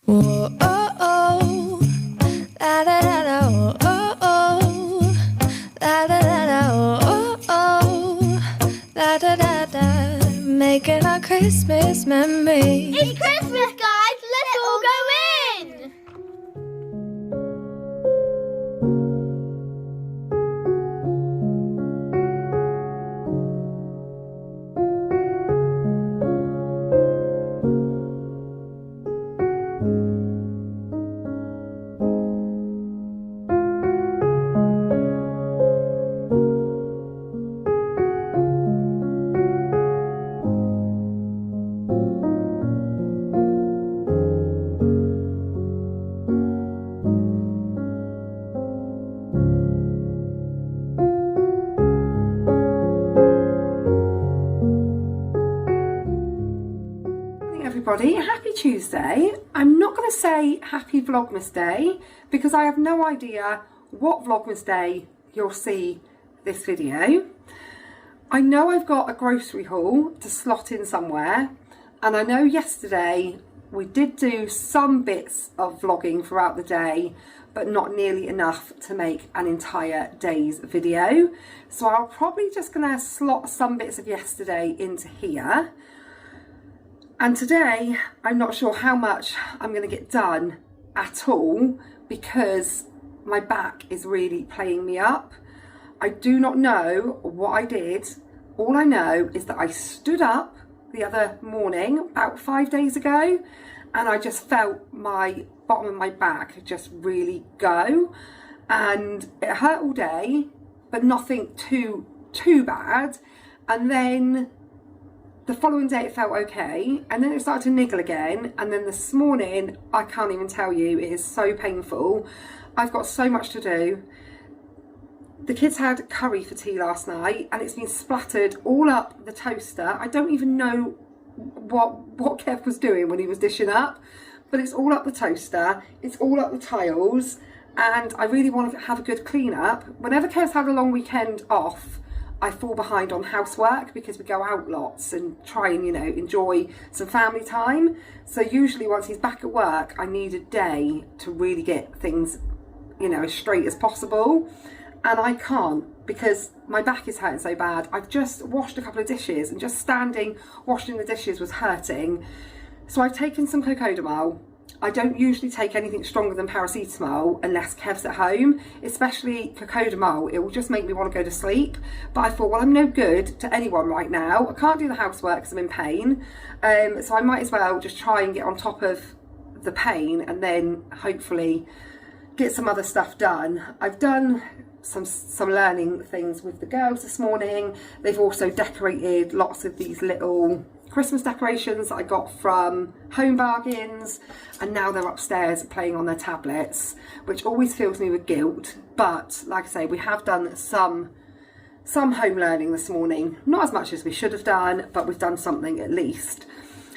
Whoa, oh, oh, la da da da, oh, oh, oh, la da da da, oh, oh, oh, la da da da, making our Christmas memories. It's Christmas, guys! Let's all go in! Everybody, happy Tuesday. I'm not going to say happy Vlogmas Day because I have no idea what Vlogmas Day you'll see this video. I know I've got a grocery haul to slot in somewhere, and I know yesterday we did do some bits of vlogging throughout the day, but not nearly enough to make an entire day's video. So I'm probably just going to slot some bits of yesterday into here. And today, I'm not sure how much I'm going to get done at all because my back is really playing me up. I do not know what I did. All I know is that I stood up the other morning, about 5 days ago, and I just felt my bottom of my back just really go. And it hurt all day, but nothing too bad. And then the following day it felt okay, and then it started to niggle again, and then this morning, I can't even tell you, it is so painful. I've got so much to do. The kids had curry for tea last night, and it's been splattered all up the toaster. I don't even know what Kev was doing when he was dishing up, but it's all up the toaster, it's all up the tiles, and I really want to have a good clean up. Whenever Kev's had a long weekend off, I fall behind on housework because we go out lots and try and, enjoy some family time. So usually once he's back at work, I need a day to really get things, as straight as possible. And I can't because my back is hurting so bad. I've just washed a couple of dishes and just standing washing the dishes was hurting. So I've taken some Cocodamol. I don't usually take anything stronger than paracetamol unless Kev's at home, especially Cocodamol. It will just make me want to go to sleep. But I thought, well, I'm no good to anyone right now. I can't do the housework because I'm in pain. So I might as well just try and get on top of the pain and then hopefully get some other stuff done. I've done some learning things with the girls this morning. They've also decorated lots of these little Christmas decorations that I got from Home Bargains, and now they're upstairs playing on their tablets, which always fills me with guilt. But like I say, we have done some home learning this morning, not as much as we should have done, but we've done something at least.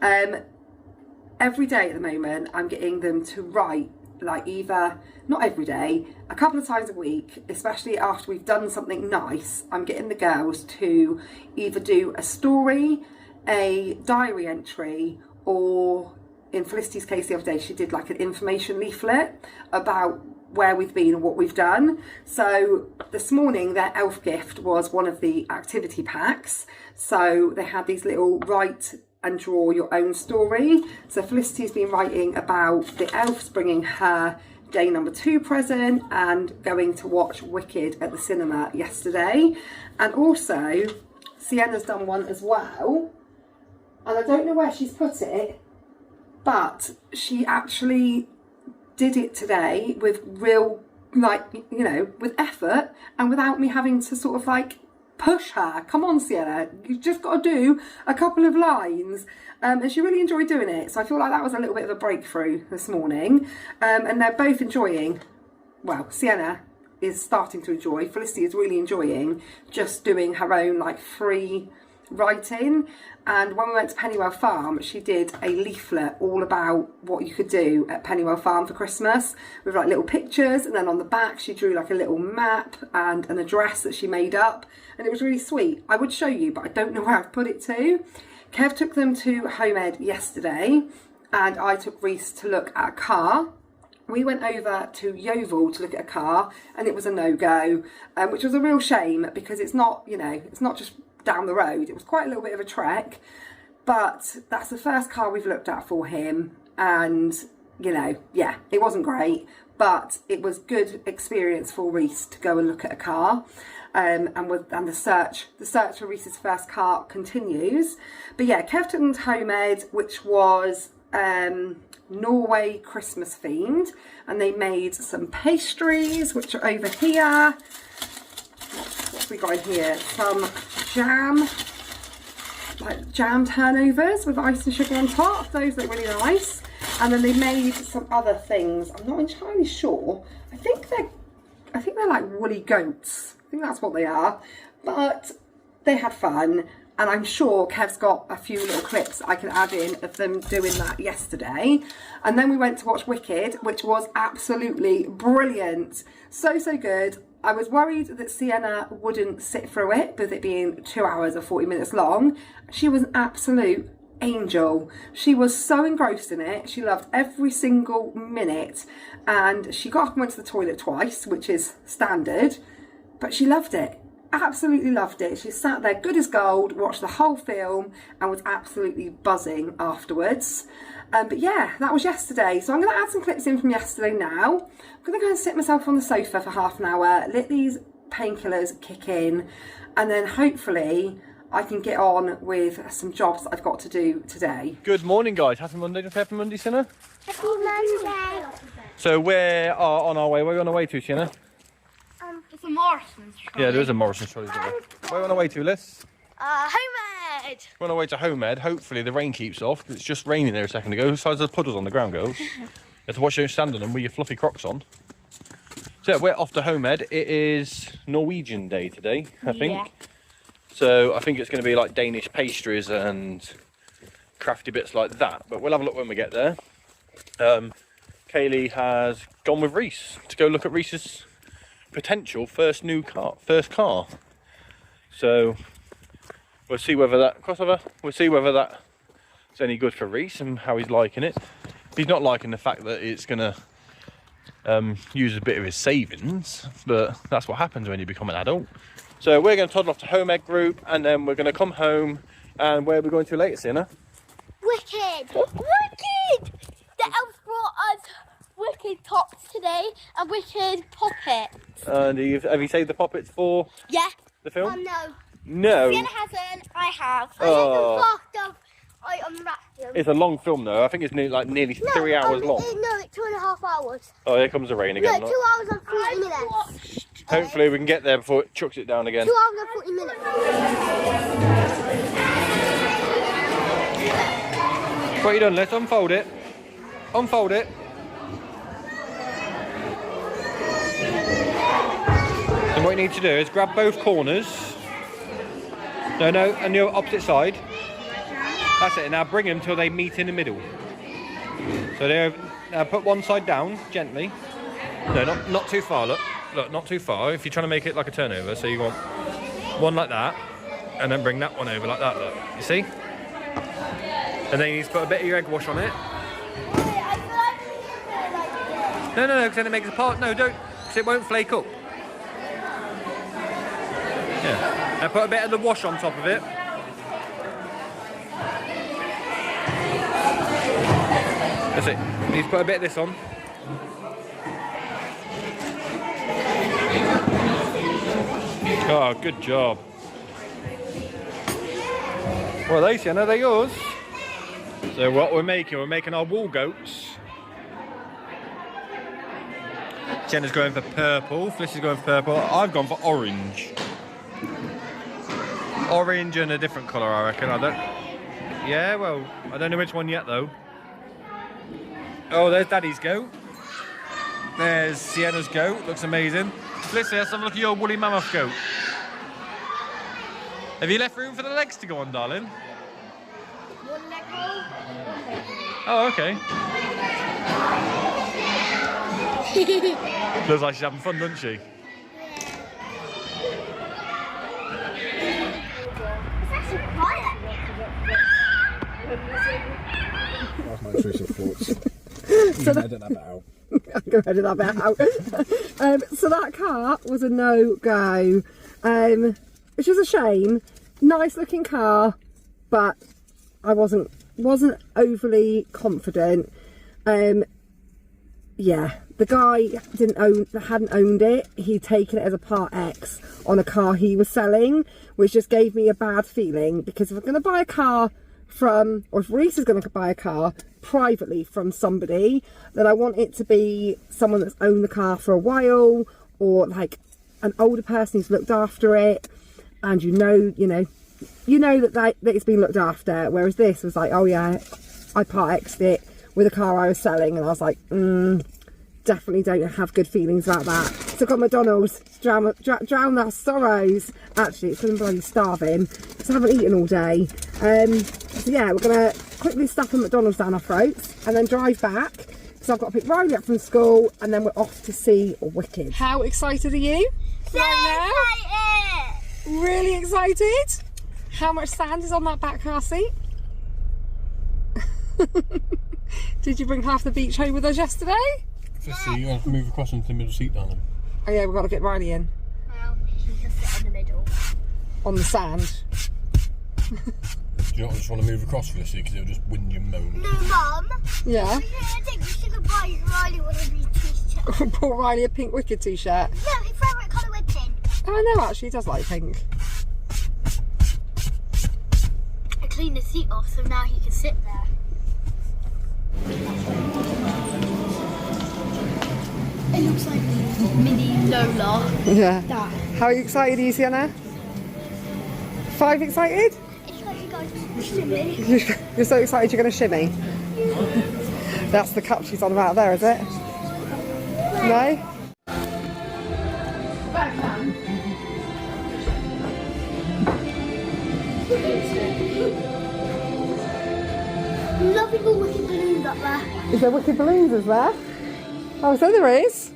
Every day at the moment I'm getting them to write, like either, not every day, a couple of times a week, especially after we've done something nice. I'm getting the girls to either do a story, a diary entry, or in Felicity's case the other day she did like an information leaflet about where we've been and what we've done. So this morning their elf gift was one of the activity packs, so they had these little write and draw your own story. So Felicity's been writing about the elves bringing her day number 2 present and going to watch Wicked at the cinema yesterday. And also Sienna's done one as well, and I don't know where she's put it, but she actually did it today with real, with effort and without me having to sort of like push her. Come on, Sienna, you've just got to do a couple of lines. And she really enjoyed doing it. So I feel like that was a little bit of a breakthrough this morning. And they're both enjoying, well, Sienna is starting to enjoy, Felicity is really enjoying just doing her own like free writing. And when we went to Pennywell Farm, she did a leaflet all about what you could do at Pennywell Farm for Christmas with like little pictures, and then on the back she drew like a little map and an address that she made up, and it was really sweet. I would show you, but I don't know where I've put it to. Kev took them to Home Ed yesterday, and I took Reese to look at a car. We went over to Yeovil to look at a car, and it was a no-go, which was a real shame because it's not, you know, it's not just down the road. It was quite a little bit of a trek, but that's the first car we've looked at for him, and, you know, yeah, it wasn't great, but it was good experience for Reese to go and look at a car. And the search for Reese's first car continues. But yeah, Kev took them to Homed, which was Norway Christmas themed, and they made some pastries, which are over here. What have we got in here? Some jam, like jam turnovers with ice and sugar on top. Those look really nice. And then they made some other things. I'm not entirely sure. I think they're like woolly goats. I think that's what they are. But they had fun. And I'm sure Kev's got a few little clips I can add in of them doing that yesterday. And then we went to watch Wicked, which was absolutely brilliant. So good. I was worried that Sienna wouldn't sit through it, with it being 2 hours or 40 minutes long. She was an absolute angel. She was so engrossed in it. She loved every single minute. And she got up and went to the toilet twice, which is standard. But she loved it. Absolutely loved it. She sat there good as gold, watched the whole film, and was absolutely buzzing afterwards. But yeah, that was yesterday. So I'm going to add some clips in from yesterday now. I'm going to go and sit myself on the sofa for half an hour, let these painkillers kick in, and then hopefully I can get on with some jobs that I've got to do today. Good morning, guys. Happy Monday. Happy Monday, Sienna. Happy Monday. So we are on our way. Where are we on our way to, Sienna? It's a Morrison's trolley. Yeah, there is a Morrison's trolley. Where are we on our way to, Liz? Homed. We're on our way to Homed. Hopefully the rain keeps off. It's just raining there a second ago. Besides the puddles on the ground, girls. You have to watch you stand on them with your fluffy Crocs on. So yeah, we're off to Homed. It is Norwegian Day today, I think. Yeah. So I think it's going to be like Danish pastries and crafty bits like that. But we'll have a look when we get there. Kaylee has gone with Reese to go look at Reese's potential first car. So we'll see whether that's any good for Reese and how he's liking it. He's not liking the fact that it's gonna use a bit of his savings, but that's what happens when you become an adult. So we're going to toddle off to Homed Group, and then we're going to come home. And where are we going to later, Sienna? Wicked. Wicked. The elves brought us Wicked tops today and Wicked poppets. And have you saved the poppets for the film? No. No. Sienna hasn't. I have. Oh. I unwrapped them. It's a long film though. I think it's nearly 3 hours long. No, it's 2.5 hours. Oh, here comes the rain again. No, 2 hours and 40 minutes. Hopefully we can get there before it chucks it down again. 2 hours and 40 minutes. What are you done? Let's unfold it. Unfold it. And what you need to do is grab both corners. No, and the opposite side. That's it. Now bring them till they meet in the middle. So now put one side down gently. No, not too far. Look, not too far. If you're trying to make it like a turnover, so you want one like that, and then bring that one over like that. Look, you see? And then you need to put a bit of your egg wash on it. No, because then it makes a part. No, don't, because it won't flake up. Yeah. Now put a bit of the wash on top of it. That's it. You need to put a bit of this on. Oh, good job. What are they, Sienna? Are they yours? So what we're making our wool goats. Sienna's going for purple, Fliss is going for purple, I've gone for orange. Orange and a different colour, I reckon. Yeah, well, I don't know which one yet though. Oh, there's Daddy's goat. There's Sienna's goat, looks amazing. Fliss, let's have a look at your woolly mammoth goat. Have you left room for the legs to go on, darling? One leg roll. Oh, okay. Looks like she's having fun, doesn't she? It's actually quiet. That's my intrusive thoughts. So Edit that bit out. I'm going to edit that bit out. So that car was a no-go, which is a shame. Nice looking car, but I wasn't overly confident. Yeah, the guy hadn't owned it. He'd taken it as a Part X on a car he was selling, which just gave me a bad feeling, because if I'm going to buy a car from, or if Reese is going to buy a car privately from somebody, then I want it to be someone that's owned the car for a while, or like an older person who's looked after it, and you know that it's been looked after. Whereas this was like, oh yeah, I Part X'd it with a car I was selling, and I was like, definitely don't have good feelings about that. So I got McDonald's, drown our sorrows. Actually, it's because I'm bloody starving, because I haven't eaten all day. So yeah, we're gonna quickly stuff a McDonald's down our throats and then drive back, because I've got to pick Riley up from school, and then we're off to see Wicked. How excited are you? So right now? Really excited? How much sand is on that back car seat? Did you bring half the beach home with us yesterday? Fissy, you have to move across into the middle seat, darling. Oh yeah, we've got to get Riley in. Well, he can sit in the middle. On the sand. Do you not just want to move across, Felicity, because it'll just whinge and moan? No, Mum. Yeah. I think we should buy Riley one of these t-shirts. Bought Riley a pink Wicked t-shirt. No, his favourite colour was pink. Oh, I know, actually, he does like pink. I cleaned the seat off, so now he can sit there. It looks like mini Lola. Yeah. That. How excited are you, Sienna? 5 excited? It's like you guys shimmy. You're so excited you're going to shimmy? That's the cup she's on about there, is it? No? I'm loving the wicked balloons up there. Is there wicked balloons, is there? Oh, so there is.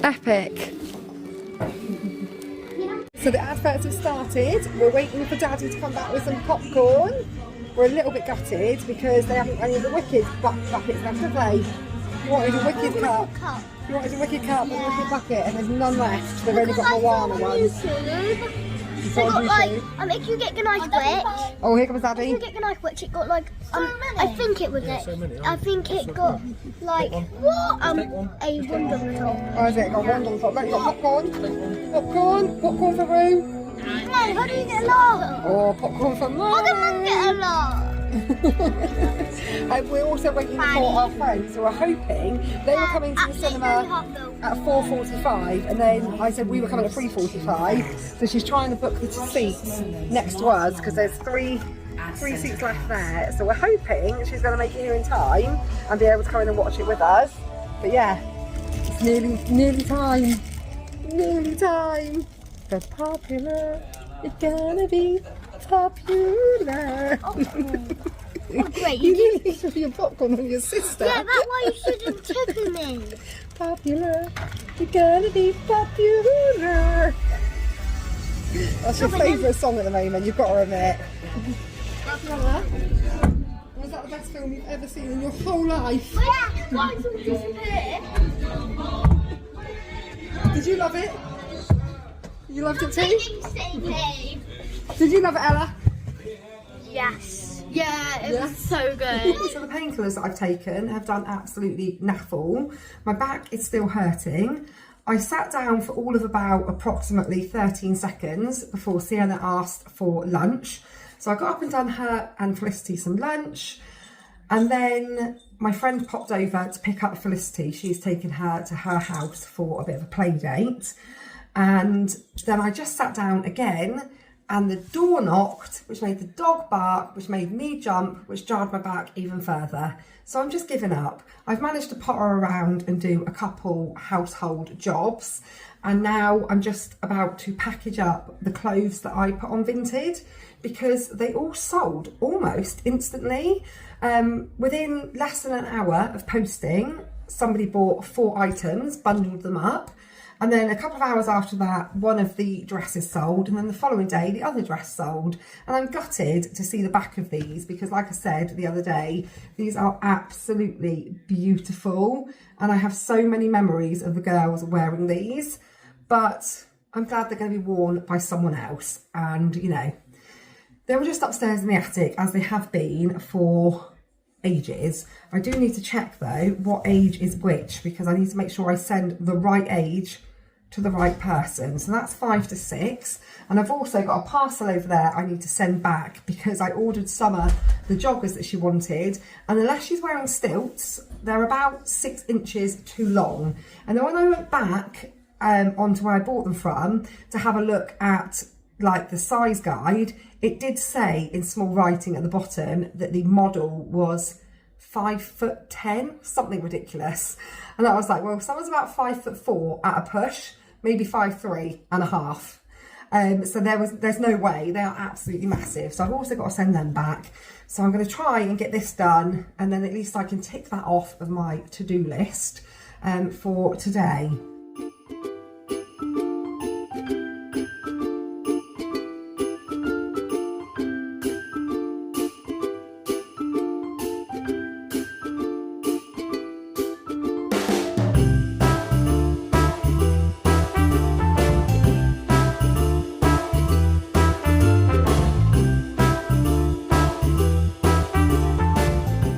Epic. So the adverts have started. We're waiting for Daddy to come back with some popcorn. We're a little bit gutted because they haven't got any of the Wicked buckets left, have they? You wanted a Wicked cup. You wanted a Wicked cup and a Wicked bucket, and there's none left. They've only got Moana ones. They got like, if you get Gnife Witch. Oh, here comes If Daddy. you get Gnife Witch, it got like, I think it was I think it got like, a wand on the top. Oh, is it? Got one on the top. Look, you got popcorn. Popcorn for Roo. No, how do you get a lot? Oh, popcorn for Mum. How can Mum get a lot? And we're also waiting for our friends, so we're hoping they were coming to the cinema at 4:45, and then I said we were coming at 3:45. So she's trying to book the seats next to us because there's three seats left there. So we're hoping she's going to make it here in time and be able to come in and watch it with us. But yeah, it's nearly time. Nearly time. The popular, it's gonna be popular. Oh, great. You nearly threw your popcorn on your sister. Yeah, that's why you shouldn't tickle me. Popular, you're gonna be popular. That's your favourite song at the moment, you've got to admit. Was that the best film you've ever seen in your whole life? Yeah, why don't you disappear? Did you love it? You loved it too? Singing. Did you love it, Ella? Yes. Yeah, it was so good. So the painkillers that I've taken have done absolutely naffle. My back is still hurting. I sat down for all of about approximately 13 seconds before Sienna asked for lunch. So I got up and done her and Felicity some lunch. And then my friend popped over to pick up Felicity. She's taken her to her house for a bit of a play date. And then I just sat down again, and the door knocked, which made the dog bark, which made me jump, which jarred my back even further. So I'm just giving up. I've managed to potter around and do a couple household jobs, and now I'm just about to package up the clothes that I put on Vinted, because they all sold almost instantly. Within less than an hour of posting, somebody bought 4 items, bundled them up, And then a couple of hours after that, one of the dresses sold, and then the following day, the other dress sold. And I'm gutted to see the back of these because, like I said the other day, these are absolutely beautiful. And I have so many memories of the girls wearing these. But I'm glad they're going to be worn by someone else. And, you know, they were just upstairs in the attic, as they have been for ages. I do need to check though what age is which, because I need to make sure I send the right age to the right person. So that's 5 to 6, and I've also got a parcel over there I need to send back because I ordered Summer the joggers that she wanted, and unless she's wearing stilts, they're about 6 inches too long. And then when I went back onto where I bought them from to have a look at like the size guide, it did say in small writing at the bottom that the model was 5'10", something ridiculous. And I was like, well, someone's about 5'4" at a push, maybe 5'3.5". So there's no way. They are absolutely massive. So I've also got to send them back. So I'm going to try and get this done, and then at least I can tick that off of my to-do list for today.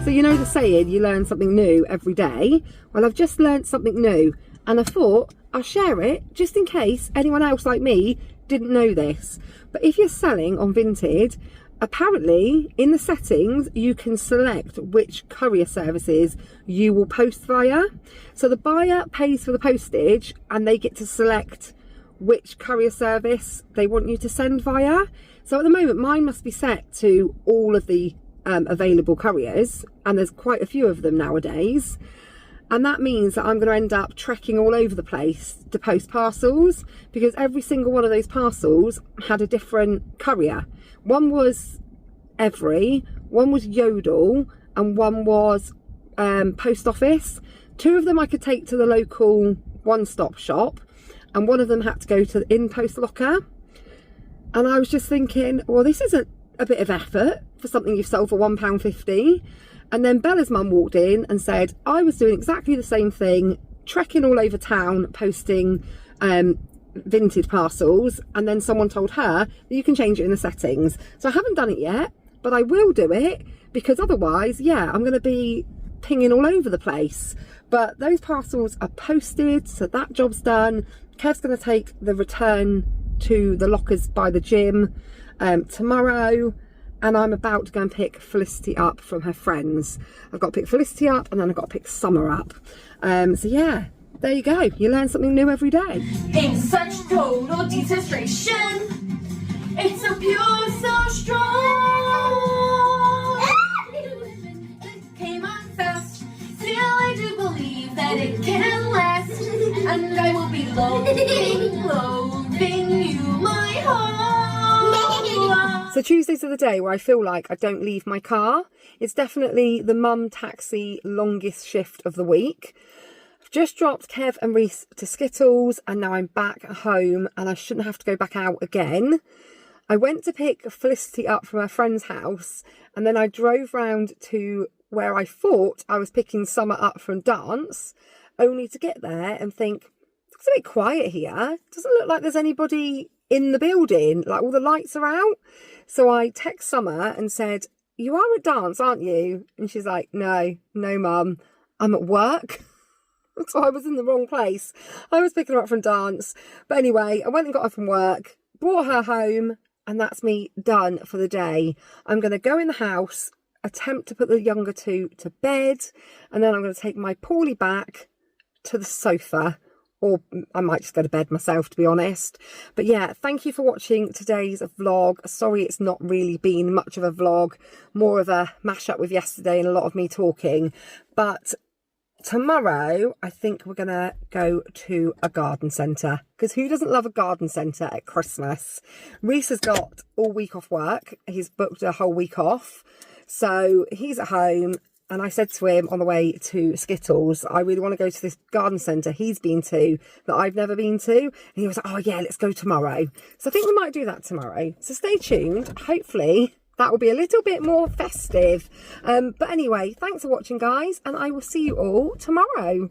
You know the saying, you learn something new every day. Well, I've just learned something new, and I thought I'll share it just in case anyone else like me didn't know this. But if you're selling on Vinted, apparently in the settings you can select which courier services you will post via. So the buyer pays for the postage and they get to select which courier service they want you to send via. So at the moment mine must be set to all of the available couriers, and there's quite a few of them nowadays, and that means that I'm going to end up trekking all over the place to post parcels, because every single one of those parcels had a different courier. One was Every, one was Yodel, and one was post office. 2 of them I could take to the local one-stop shop, and one of them had to go to the in-post locker. And I was just thinking, well, this isn't a bit of effort for something you've sold for £1.50. And then Bella's mum walked in and said I was doing exactly the same thing, trekking all over town posting Vinted parcels, and then someone told her that you can change it in the settings. So I haven't done it yet, but I will do it, because otherwise, yeah, I'm going to be pinging all over the place. But those parcels are posted, so that job's done. Kev's going to take the return to the lockers by the gym tomorrow, and I'm about to go and pick Felicity up from her friends. I've got to pick Felicity up, and then I've got to pick Summer up. So yeah, there you go. You learn something new every day. In such total desensation, it's so pure, so strong. It came on fast, still I do believe that it can last, and I will be loathing you my whole life. So Tuesdays are the day where I feel like I don't leave my car. It's definitely the mum taxi longest shift of the week. I've just dropped Kev and Reese to Skittles, and now I'm back at home and I shouldn't have to go back out again. I went to pick Felicity up from her friend's house, and then I drove round to where I thought I was picking Summer up from dance, only to get there and think, it's a bit quiet here. Doesn't look like there's anybody in the building, like all the lights are out. So I text Summer and said, you are at dance, aren't you? And she's like, no mum, I'm at work. So I was in the wrong place. I was picking her up from dance. But anyway, I went and got her from work, brought her home, and that's me done for the day. I'm going to go in the house, attempt to put the younger 2 to bed, and then I'm going to take my Paulie back to the sofa, or I might just go to bed myself, to be honest. But yeah, thank you for watching today's vlog. Sorry it's not really been much of a vlog, more of a mashup with yesterday and a lot of me talking. But tomorrow, I think we're going to go to a garden centre, because who doesn't love a garden centre at Christmas? Reese has got all week off work. He's booked a whole week off. So he's at home. And I said to him on the way to Skittles, I really want to go to this garden centre he's been to that I've never been to. And he was like, oh yeah, let's go tomorrow. So I think we might do that tomorrow. So stay tuned. Hopefully that will be a little bit more festive. But anyway, thanks for watching, guys. And I will see you all tomorrow.